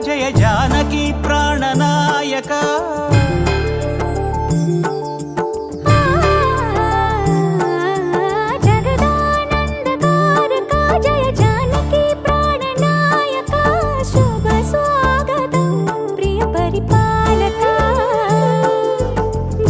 జయ జానకి ప్రాణనాయక జగదానందకారక జయ జానకి ప్రాణనాయక శుభ స్వాగతం ప్రియ పరిపాలక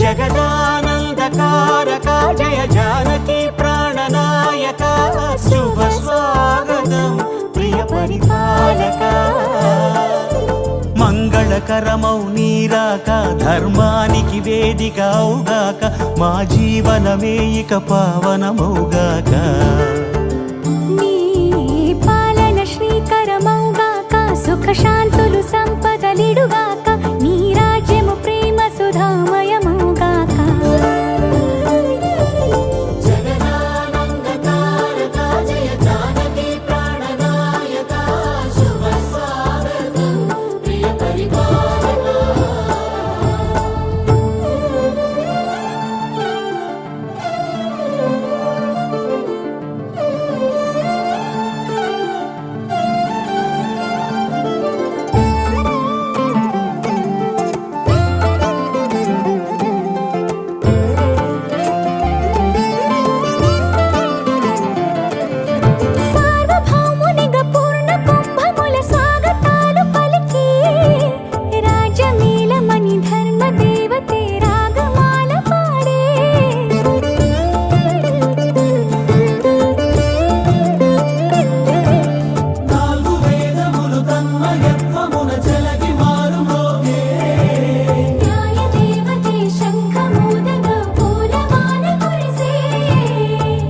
జగదానందకారక జయ జానకి ప్రాణనాయక శుభ స్వాగతం ప్రియ పరిపాలక మంగళకరమౌ నీరాక ధర్మానికి వేదిక అవుగాక మా జీవనమే ఇక పావనమౌగాక నీ పాలన శ్రీకరమౌగాక సుఖ శాంతులు సంపదలిడుగాక నీ రాజ్యము ప్రేమ సుధామయమౌగాక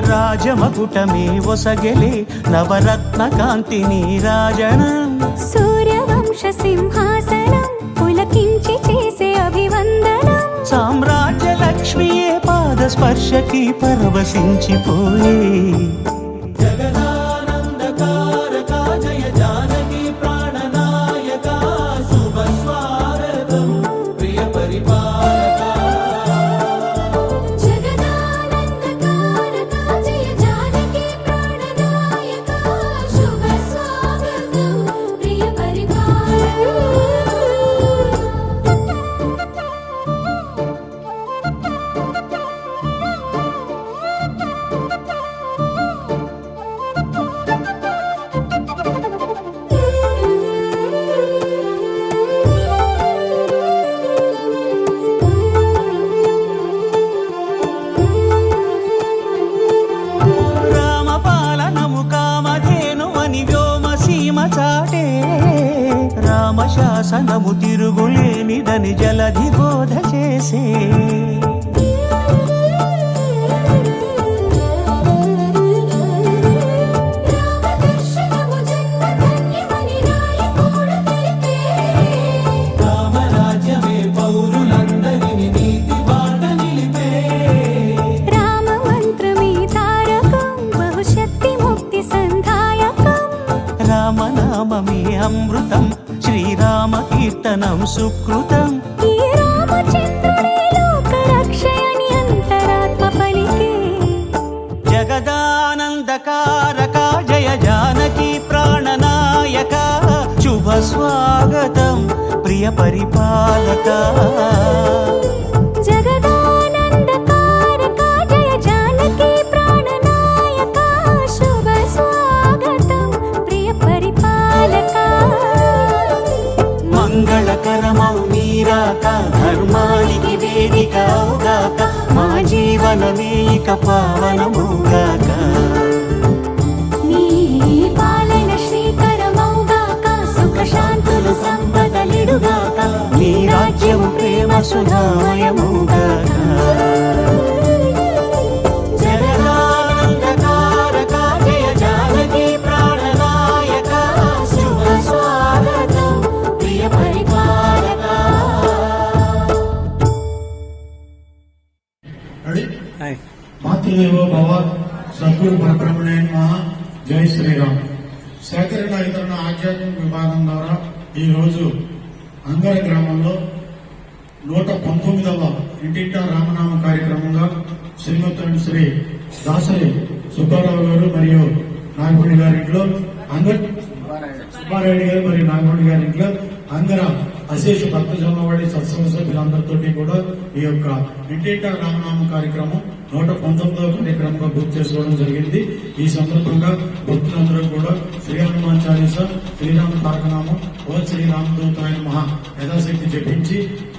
రాజమకుటమే ఒసగెలే నవరత్న కాంతి నీరాజనం సూర్యవంశ సింహాసనం పులకించి చేసే అభివందనం సామ్రాజ్య లక్ష్మియే పాద స్పర్శకి పరవశించిపోయే జగదానందకారక జయ జానకి ప్రాణనాయక శుభ స్వాగతం ప్రియ పరిపాలక రామశాసనము తిరుగులేనిదని జలధి బోధ చేసే రామరాజ్యమే పౌరులందరిని నీతి బాట నిలిపే రామమంత్రమే తారకం బహుశక్తి ముక్తి సంధాయకం రామనామమే అమృతం శ్రీరామ కీర్తనం సుకృతం ఈ రామచంద్రుడే లోక రక్షయని అంతరాత్మ పలికే జగదానందకారక జయ జానకి ప్రాణనాయక శుభ స్వాగతం ప్రియ పరిపాలక జగదానందకారక జయ జానకి ప్రాణనాయక శుభ స్వాగతం ప్రియ పరిపాలక మంగళకరమౌ నీరాక ధర్మానికి వేదిక అవుగాక మా జీవనమే ఇక పావనమౌగాక నీ పాలన శ్రీకరమౌగాక సుఖ శాంతులు సంపదలిడుగాక నీ రాజ్యము ప్రేమ సుధామయమౌగాక జగదానందకారక భవ సద్గురు పరబ్రహ్మణే నమః. జై శ్రీరామ్. సేకరణ వితరణ ఆధ్యాత్మిక విభాగం ద్వారా ఈ రోజు అంగర గ్రామంలో 119వ ఇంటింటా రామనామ కార్యక్రమంగా శ్రీమతి శ్రీ దాసరి సుబ్బారావు గారు మరియు నాగమణి గారింట్లో సుబ్బారాయుడు గారు మరియు నాగమణి గారింట్లో అందర అశేష భక్త జమవాడి సత్సంగ సభ్యులందరితో కూడా ఈ యొక్క ఇంటింటా రామనామ కార్యక్రమం 119వ కార్యక్రమంగా పూర్తి చేసుకోవడం జరిగింది. ఈ సందర్భంగా భక్తులందరూ కూడా శ్రీ హనుమాన్ చాలీస, శ్రీరామ తారకనామం, ఓ శ్రీరామదూతాయ మహా యథాశక్తి జపించి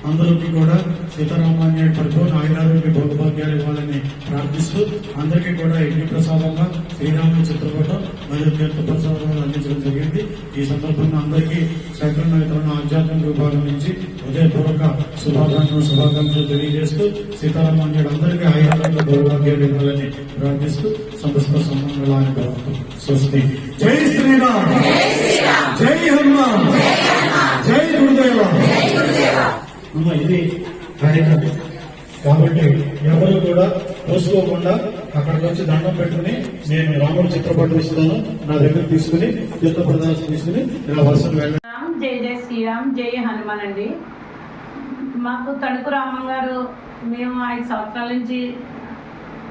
అందరికీ కూడా సీతారామాన్యుడి పరిపూర్ణ ఆయురారోగ్య భోగభాగ్యాలు ఇవ్వాలని ప్రార్థిస్తూ అందరికీ కూడా యజ్ఞ ప్రసాదంగా శ్రీరాముడి చిత్రపటం మరియు తీర్థ ప్రసాదాలు అందించడం జరిగింది. ఈ సందర్భంగా అందరికీ సేకరణ వితరణ ఆధ్యాత్మిక విభాగం నుంచి హృదయపూర్వక శుభాకాంక్షలు తెలియజేస్తూ సీతారామాన్యుడు అందరికీ ఆయురారోగ్య భోగభాగ్యాలు ఇవ్వాలని ప్రార్థిస్తూ సమస్త సంబంధాలని భవతు. స్వస్తి. జై శ్రీరామ్. జై హనుమాన్. జై గురుదేవ. ఇది కార్యక్రమం కాబట్టి ఎవరు కూడా పోసుకోకుండా అక్కడికి వచ్చి దండం పెట్టుకుని నేను రాముడి చిత్రపటం ఇస్తాను నా దగ్గర తీసుకుని తీర్థ ప్రదానం తీసుకుని ఇలా వరుసలు వెళ్ళండి. జై జై శ్రీరామ్. జై హనుమాన్ అండి. మాకు తణుకు రామం గారు మేము 5 సంవత్సరాల నుంచి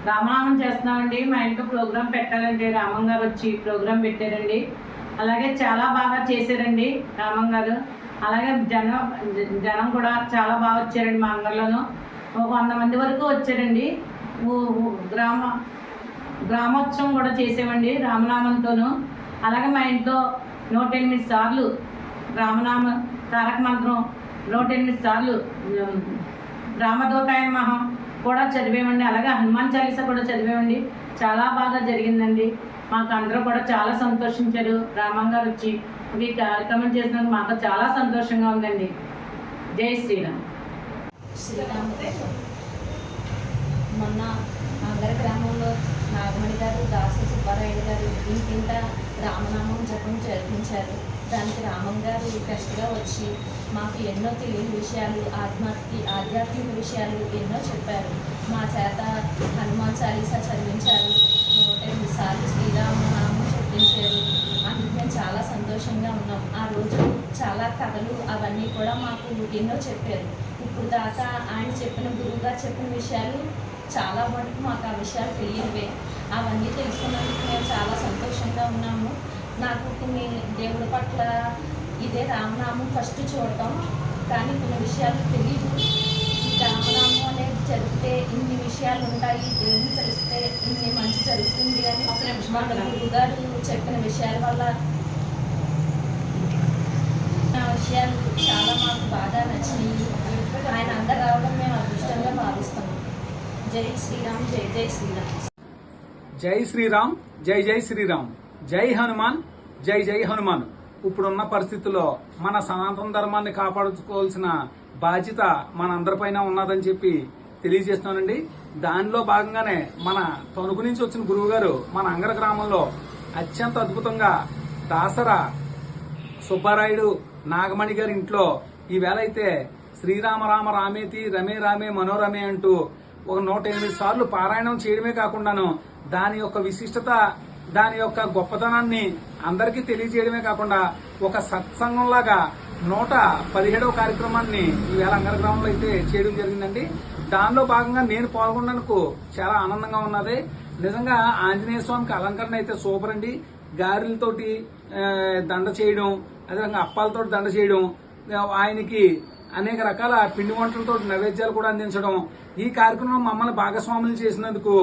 రామనామం చేస్తున్నామండి. మా ఇంట్లో ప్రోగ్రాం పెట్టాలండి. రామం గారు వచ్చి ప్రోగ్రాం పెట్టారండి. అలాగే చాలా బాగా చేశారండి రామం గారు. అలాగే జనం కూడా చాలా బాగా వచ్చారండి. మా అంగంలోనూ 100 మంది వరకు వచ్చారండి. గ్రామోత్సవం కూడా చేసామండి రామనామంతోనూ. అలాగే మా ఇంట్లో 108 సార్లు రామనామ తారక మంత్రం 108 సార్లు రామదూతాయ మహా కూడా చదివేమండి. అలాగే హనుమాన్ చాలీసా కూడా చదివేమండి. చాలా బాగా జరిగిందండి. మాకు అందరూ కూడా చాలా సంతోషించారు. రామం గారు వచ్చి ఈ కార్యక్రమం చేసినందుకు మాకు చాలా సంతోషంగా ఉందండి. జై శ్రీరామ్. మొన్న అంగర గ్రామంలో నాగమణి గారు, దాసరి సుబ్బారాయుడు గారు ఇంటింట రామనామం జపం జరిపించారు. దానికి రామం గారు గెస్ట్గా వచ్చి మాకు ఎన్నో తెలియని విషయాలు, ఆధ్యాత్మిక విషయాలు ఎన్నో చెప్పారు. మా చేత హనుమాన్ చాలీసా చదివించారు. 108 సార్లు శ్రీరామనామం చెప్పించారు. అందుకు మేము చాలా సంతోషంగా ఉన్నాం. ఆ రోజు చాలా కథలు అవన్నీ కూడా మాకు ఎన్నో చెప్పారు. ఇప్పుడు దాకా ఆయన చెప్పిన గురువుగారు చెప్పిన విషయాలు చాలా మటుకు మాకు ఆ విషయాలు తెలియనివే. అవన్నీ తెలుసుకున్నందుకు మేము చాలా సంతోషంగా ఉన్నాము. నాకు కొన్ని దేవుడి పట్ల ఇదే రామనామం ఫస్ట్ చూడటం, కానీ కొన్ని విషయాలు తెలియదు. ఈ రామనామం అనేది జరిగితే ఇన్ని విషయాలు ఉంటాయి, దేవుని తెలిస్తే ఇన్ని మంచి జరుగుతుంది అని మా గురువుగారు చెప్పిన విషయాల వల్ల ఆ విషయాలు చాలా మాకు బాగా నచ్చినాయి. ఆయన అందరు రావడం మేము అదృష్టంగా భావిస్తాము. జై శ్రీరామ్. జై జై శ్రీరామ్. జై శ్రీరామ్. జై జై శ్రీరామ్. జై హనుమాన్. జై జై హనుమాన్. ఇప్పుడున్న పరిస్థితుల్లో మన సనాతన ధర్మాన్ని కాపాడుకోవాల్సిన బాధ్యత మనందరిపైన ఉన్నదని చెప్పి తెలియజేస్తున్నానండి. దానిలో భాగంగానే మన తణుకు నుంచి వచ్చిన గురువు గారు మన అంగర గ్రామంలో అత్యంత అద్భుతంగా దాసర సుబ్బారాయుడు నాగమణి గారి ఇంట్లో ఈవేళ అయితే శ్రీరామ రామ రామేతి రమే రామే మనోరమే అంటూ ఒక 108 సార్లు పారాయణం చేయడమే కాకుండాను దాని యొక్క విశిష్టత, దాని యొక్క గొప్పతనాన్ని అందరికీ తెలియజేయడమే కాకుండా ఒక సత్సంగంలాగా 117వ కార్యక్రమాన్ని ఈవేళ అంగర గ్రామంలో అయితే చేయడం జరిగిందండి. దానిలో భాగంగా నేను పాల్గొన్నందుకు చాలా ఆనందంగా ఉన్నది. నిజంగా ఆంజనేయ స్వామికి అలంకరణ అయితే సూపర్ అండి. గారెలతోటి దండ చేయడం, అదేవిధంగా అప్పాలతో దండ చేయడం, ఆయనకి అనేక రకాల పిండి వంటలతో నైవేద్యాలు కూడా అందించడం, ఈ కార్యక్రమం మమ్మల్ని భాగస్వాములు చేసినందుకు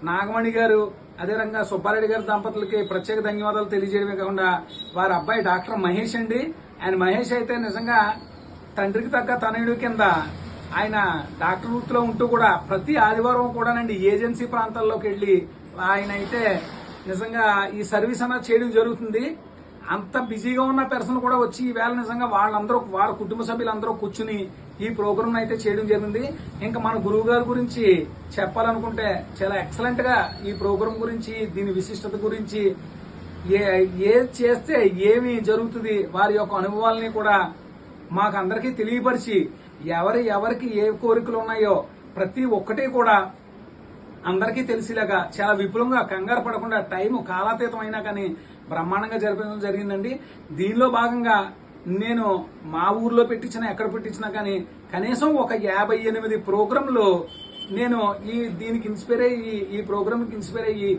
నాగమణి గారు అదేవిధంగా సుబ్బారెడ్డి గారి దంపతులకి ప్రత్యేక ధన్యవాదాలు తెలియజేయడమే కాకుండా వారి అబ్బాయి డాక్టర్ మహేష్ అండి. ఆయన మహేష్ అయితే నిజంగా తండ్రికి తగ్గ తనయుడు కింద ఆయన డాక్టర్ వృత్తిలో ఉంటూ కూడా ప్రతి ఆదివారం కూడానండి ఏజెన్సీ ప్రాంతాల్లోకి వెళ్లి ఆయన అయితే నిజంగా ఈ సర్వీస్ అన్నది చేయడం జరుగుతుంది. అంత బిజీగా ఉన్న పర్సన్ కూడా వచ్చి ఈవేళ నిజంగా వాళ్ళందరూ వారి కుటుంబ సభ్యులందరూ కూర్చుని ఈ ప్రోగ్రామ్ అయితే చేయడం జరిగింది. ఇంకా మన గురువు గారి గురించి చెప్పాలనుకుంటే చాలా ఎక్సలెంట్ గా ఈ ప్రోగ్రామ్ గురించి, దీని విశిష్టత గురించి, ఏ చేస్తే ఏమి జరుగుతుంది, వారి యొక్క అనుభవాలని కూడా మాకందరికీ తెలియపరిచి ఎవరికి ఏ కోరికలు ఉన్నాయో ప్రతి ఒక్కటి కూడా అందరికీ తెలిసేలాగా చాలా విపులంగా కంగారు పడకుండా టైం కాలాతీతం అయినా కానీ బ్రహ్మాండంగా జరిపించడం జరిగిందండి. దీనిలో భాగంగా నేను మా ఊర్లో పెట్టించినా ఎక్కడ పెట్టించినా కానీ కనీసం ఒక 58 ప్రోగ్రాంలు నేను దీనికి ఇన్స్పైర్ అయ్యి ఈ ప్రోగ్రామ్కి ఇన్స్పైర్ అయ్యి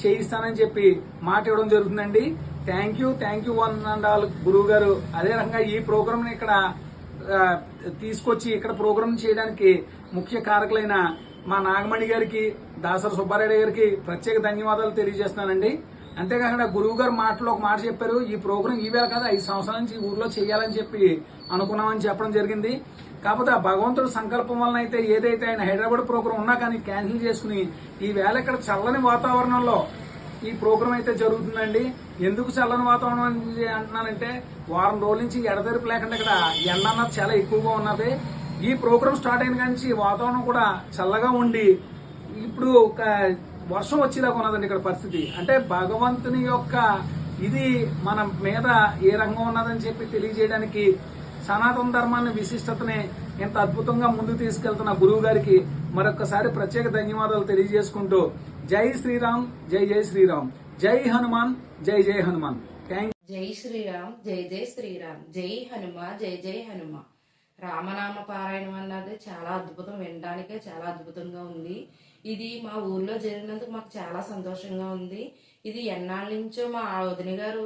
చేయిస్తానని చెప్పి మాట ఇవ్వడం జరుగుతుందండి. Thank you one and all గురువు గారు. అదే రకంగా ఈ ప్రోగ్రామ్ ని ఇక్కడ తీసుకొచ్చి ఇక్కడ ప్రోగ్రామ్ చేయడానికి ముఖ్య కారకులైన మా నాగమణి గారికి, దాసరి సుబ్బారెడ్డి గారికి ప్రత్యేక ధన్యవాదాలు తెలియజేస్తున్నానండి. అంతేకాకుండా గురువు గారు మాటలో ఒక మాట చెప్పారు, ఈ ప్రోగ్రాం ఈవేళ కదా 5 సంవత్సరాల నుంచి ఊర్లో చేయాలని చెప్పి అనుకున్నామని చెప్పడం జరిగింది. కాకపోతే ఆ భగవంతుడు సంకల్పం వలన అయితే ఏదైతే ఆయన హైదరాబాద్ ప్రోగ్రాం ఉన్నా కానీ క్యాన్సిల్ చేసుకుని ఈ వేళ ఇక్కడ చల్లని వాతావరణంలో ఈ ప్రోగ్రాం అయితే జరుగుతుందండి. ఎందుకు చల్లని వాతావరణం అంటున్నానంటే వారం రోజుల నుంచి ఎడతెరిపి లేకుండా ఇక్కడ ఎండ అన్నది చాలా ఎక్కువగా ఉన్నది. ఈ ప్రోగ్రాం స్టార్ట్ అయిన నుంచి వాతావరణం కూడా చల్లగా ఉండి ఇప్పుడు వర్షం వచ్చేలాగా ఉన్నదండి ఇక్కడ పరిస్థితి. అంటే భగవంతుని యొక్క ఇది మన మీద ఏ రంగం ఉన్నదని చెప్పి తెలియజేయడానికి సనాతన ధర్మాన్ని విశిష్టతని ఎంత అద్భుతంగా ముందుకు తీసుకెళ్తున్న గురువు గారికి మరొకసారి ప్రత్యేక ధన్యవాదాలు తెలియజేసుకుంటూ జై శ్రీరామ్, జై జై శ్రీరామ్, జై హనుమాన్, జై జై హనుమాన్. జై శ్రీరామ్, జై జై శ్రీరామ్, జై హనుమ, జై జై హనుమ. రామనామ పారాయణం అన్నది చాలా అద్భుతం, వినడానికే చాలా అద్భుతంగా ఉంది. ఇది మా ఊర్లో జరిగినందుకు మాకు చాలా సంతోషంగా ఉంది. ఇది ఎన్నాళ్ళ నుంచో మా వదిన గారు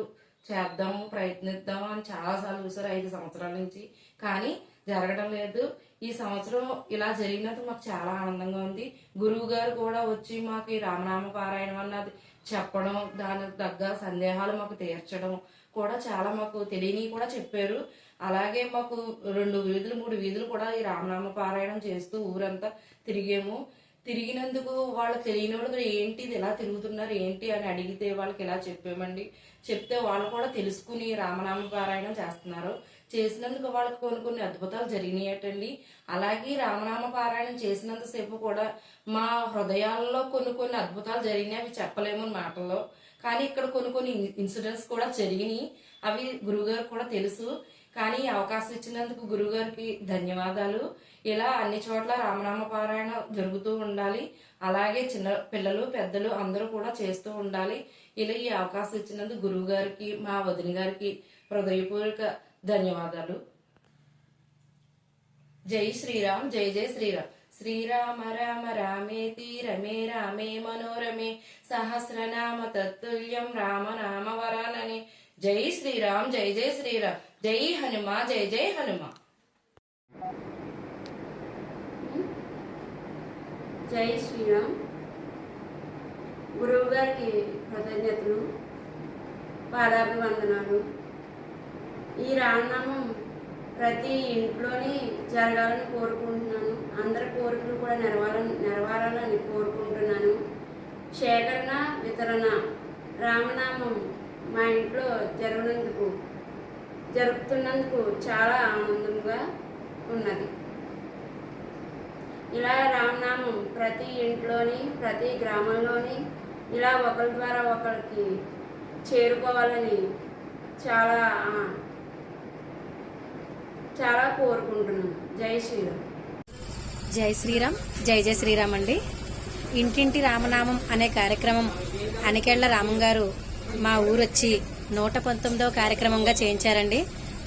చేద్దాము, ప్రయత్నిద్దాము అని చాలాసార్లు చూసారు 5 సంవత్సరాల నుంచి, కానీ జరగడం లేదు. ఈ సంవత్సరం ఇలా జరిగినందుకు మాకు చాలా ఆనందంగా ఉంది. గురువు గారు కూడా వచ్చి మాకు ఈ రామనామ పారాయణం అన్నది చెప్పడం, దానికి తగ్గ సందేహాలు మాకు తీర్చడం కూడా చాలా మాకు తెలియని కూడా చెప్పారు. అలాగే మాకు 2 వీధులు 3 వీధులు కూడా ఈ రామనామ పారాయణం చేస్తూ ఊరంతా తిరిగాము. తిరిగినందుకు వాళ్ళు తెలియని వాళ్ళు ఏంటి ఇది ఎలా తిరుగుతున్నారు ఏంటి అని అడిగితే వాళ్ళకి ఇలా చెప్పామండి. చెప్తే వాళ్ళు కూడా తెలుసుకుని రామనామ పారాయణం చేస్తున్నారు. చేసినందుకు వాళ్ళకి కొన్ని అద్భుతాలు జరిగినాయటండి. అలాగే రామనామ పారాయణం చేసినంతసేపు కూడా మా హృదయాల్లో కొన్ని అద్భుతాలు జరిగినాయి. అవి చెప్పలేము మాటల్లో, కానీ ఇక్కడ కొన్ని ఇన్సిడెంట్స్ కూడా జరిగినాయి. అవి గురువుగారు కూడా తెలుసు. కానీ అవకాశం ఇచ్చినందుకు గురువుగారికి ధన్యవాదాలు. ఇలా అన్ని చోట్ల రామనామ పారాయణ జరుగుతూ ఉండాలి. అలాగే చిన్న పిల్లలు పెద్దలు అందరూ కూడా చేస్తూ ఉండాలి. ఇలా ఈ అవకాశం ఇచ్చినందుకు గురువు గారికి మా వదిన గారికి హృదయపూర్వక ధన్యవాదాలు. జై శ్రీరామ్, జై జై శ్రీరామ్. శ్రీరామ రామ రామేతి రమే రామే మనోరమే సహస్రనామ తత్తుల్యం రామనామ వరాననే. జై శ్రీరామ్, జై జై శ్రీరామ్, జై హనుమ, జై జై హనుమ. జై శ్రీరామ్. గురువు గారికి కృతజ్ఞతలు, పాదాభివందనాలు. ఈ రామనామం ప్రతి ఇంట్లోని జరగాలని కోరుకుంటున్నాను. అందరి కోరికలు కూడా నెరవేరాలని కోరుకుంటున్నాను. సేకరణ వితరణ రామనామం మా ఇంట్లో జరుపుతున్నందుకు చాలా ఆనందంగా ఉన్నది. ఇలా రామనామం ప్రతి ఇంట్లోని ప్రతి గ్రామంలోని ఇలా ఒకరి ద్వారా ఒకరికి చేరుకోవాలని చాలా కోరుకుంటున్నాను. జై శ్రీరామ్. జై శ్రీరామ్, జై జై శ్రీరామ్ అండి. ఇంటింటి రామనామం అనే కార్యక్రమం అనికెళ్ల రామం గారు మా ఊరొచ్చి 119వ కార్యక్రమంగా చేయించారండి.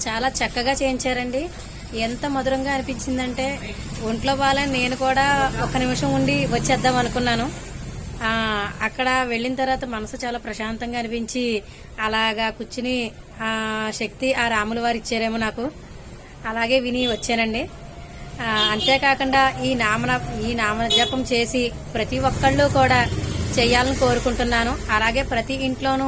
చాలా చక్కగా చేయించారండి. ఎంత మధురంగా అనిపించిందంటే ఒంట్లో బాలని నేను కూడా 1 నిమిషం ఉండి వచ్చేద్దాం అనుకున్నాను. అక్కడ వెళ్ళిన తర్వాత మనసు చాలా ప్రశాంతంగా అనిపించి అలాగా కూర్చుని శక్తి ఆ రాముల వారు ఇచ్చారేమో నాకు, అలాగే విని వచ్చానండి. అంతేకాకుండా ఈ నామజపం చేసి ప్రతి ఒక్కళ్ళు కూడా చేయాలని కోరుకుంటున్నాను. అలాగే ప్రతి ఇంట్లోనూ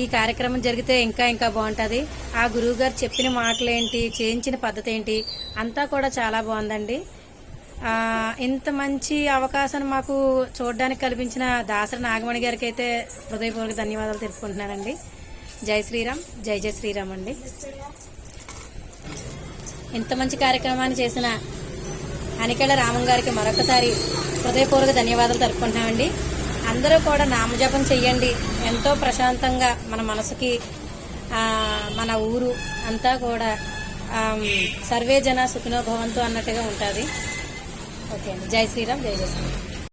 ఈ కార్యక్రమం జరిగితే ఇంకా బాగుంటుంది. ఆ గురువు గారు చెప్పిన మాటలేంటి, చేయించిన పద్ధతి ఏంటి అంతా కూడా చాలా బాగుందండి. ఇంత మంచి అవకాశాన్ని మాకు చూడడానికి కల్పించిన దాసరి నాగమణి గారికి అయితే హృదయపూర్వక ధన్యవాదాలు తెలుపుకుంటున్నానండి. జై శ్రీరామ్, జై జై శ్రీరామ్ అండి. ఇంత మంచి కార్యక్రమాన్ని చేసిన అనికెళ్ల రామం గారికి మరొకసారి హృదయపూర్వక ధన్యవాదాలు తెలుపుకుంటున్నామండి. అందరూ కూడా నామజపం చెయ్యండి. ఎంతో ప్రశాంతంగా మన మనసుకి మన ఊరు అంతా కూడా సర్వే జన సుఖినో భవంతు అన్నట్టుగా ఉంటుంది. ఓకే అండి. జై శ్రీరామ్, జై జై శ్రీరామ్.